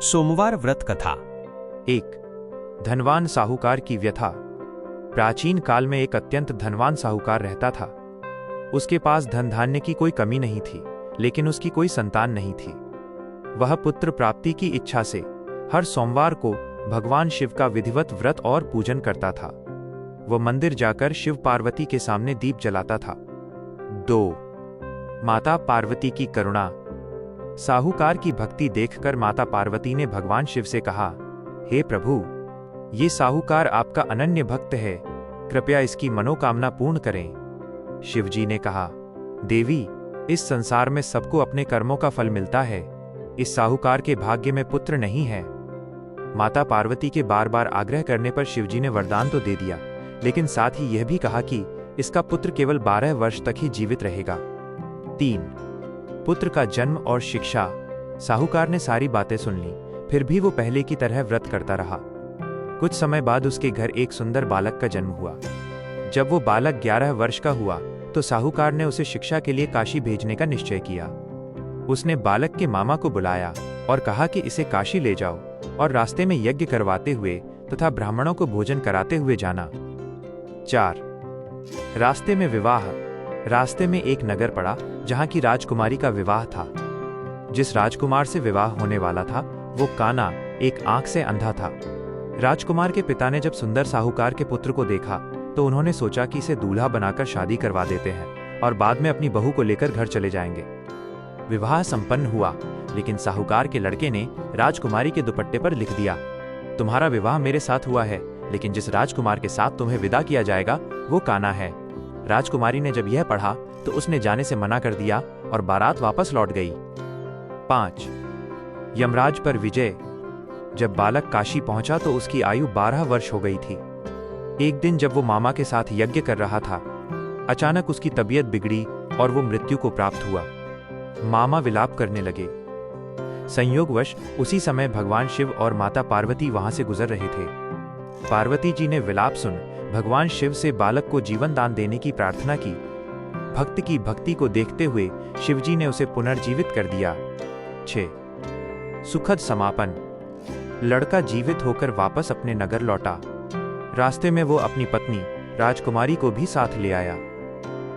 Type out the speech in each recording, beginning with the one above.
सोमवार व्रत कथा। 1 धनवान साहूकार की व्यथा। प्राचीन काल में एक अत्यंत धनवान साहूकार रहता था। उसके पास धन धान्य की कोई कमी नहीं थी, लेकिन उसकी कोई संतान नहीं थी। वह पुत्र प्राप्ति की इच्छा से हर सोमवार को भगवान शिव का विधिवत व्रत और पूजन करता था। वह मंदिर जाकर शिव पार्वती के सामने दीप जलाता था। 2 माता पार्वती की करुणा। साहूकार की भक्ति देखकर माता पार्वती ने भगवान शिव से कहा, हे प्रभु, ये साहूकार आपका अनन्य भक्त है, कृपया इसकी मनोकामना पूर्ण करें। शिवजी ने कहा, देवी, इस संसार में सबको अपने कर्मों का फल मिलता है। इस साहूकार के भाग्य में पुत्र नहीं है। माता पार्वती के बार बार आग्रह करने पर शिवजी ने वरदान तो दे दिया, लेकिन साथ ही यह भी कहा कि इसका पुत्र केवल 12 वर्ष तक ही जीवित रहेगा। 3 पुत्र का जन्म और शिक्षा। साहूकार ने सारी बातें सुन ली, फिर भी वो पहले की तरह व्रत करता रहा। कुछ समय बाद उसके घर एक सुंदर बालक का जन्म हुआ। जब वो बालक 11 वर्ष का हुआ तो साहूकार ने उसे शिक्षा के लिए काशी भेजने का निश्चय किया। उसने बालक के मामा को बुलाया और कहा कि इसे काशी ले जाओ और रास्ते में यज्ञ करवाते हुए तथा ब्राह्मणों को भोजन कराते हुए जाना। 4 रास्ते में विवाह। रास्ते में एक नगर पड़ा जहां की राजकुमारी का विवाह था। जिस राजकुमार से विवाह होने वाला था वो काना, एक आंख से अंधा था। राजकुमार के पिता ने जब सुंदर साहूकार के पुत्र को देखा तो उन्होंने सोचा कि इसे दूल्हा बनाकर शादी करवा देते हैं और बाद में अपनी बहू को लेकर घर चले जाएंगे। विवाह संपन्न हुआ, लेकिन साहूकार के लड़के ने राजकुमारी के दुपट्टे पर लिख दिया, तुम्हारा विवाह मेरे साथ हुआ है, लेकिन जिस राजकुमार के साथ तुम्हें विदा किया जाएगा वो काना है। राजकुमारी ने जब यह पढ़ा तो उसने जाने से मना कर दिया और बारात वापस लौट गई। 5 यमराज पर विजय। जब बालक काशी पहुंचा तो उसकी आयु 12 वर्ष हो गई थी। एक दिन जब वो मामा के साथ यज्ञ कर रहा था, अचानक उसकी तबीयत बिगड़ी और वो मृत्यु को प्राप्त हुआ। मामा विलाप करने लगे। संयोगवश उसी समय भगवान शिव और माता पार्वती वहां से गुजर रहे थे। पार्वती जी ने विलाप सुन भगवान शिव से बालक को जीवन दान देने की प्रार्थना की। भक्त की भक्ति को देखते हुए शिवजी ने उसे पुनर्जीवित कर दिया। 6 सुखद समापन। लड़का जीवित होकर वापस अपने नगर लौटा। रास्ते में वो अपनी पत्नी राजकुमारी को भी साथ ले आया।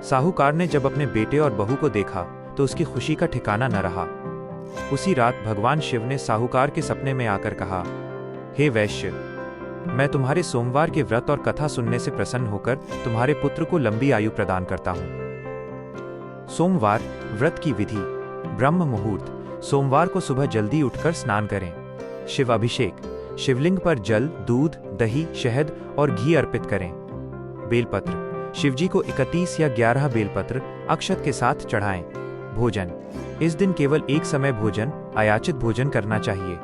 साहूकार ने जब अपने बेटे और बहू को देखा तो उसकी खुशी का ठिकाना न रहा। उसी रात भगवान शिव ने साहूकार के सपने में आकर कहा, हे वैश्य, मैं तुम्हारे सोमवार के व्रत और कथा सुनने से प्रसन्न होकर तुम्हारे पुत्र को लंबी आयु प्रदान करता हूं। सोमवार व्रत की विधि। ब्रह्म मुहूर्त। सोमवार को सुबह जल्दी उठकर स्नान करें। शिव अभिषेक। शिवलिंग पर जल, दूध, दही, शहद और घी अर्पित करें। बेलपत्र। शिवजी को 31 या 11 बेलपत्र अक्षत के साथ चढ़ाएं। भोजन। इस दिन केवल एक समय भोजन, अयाचित भोजन करना चाहिए।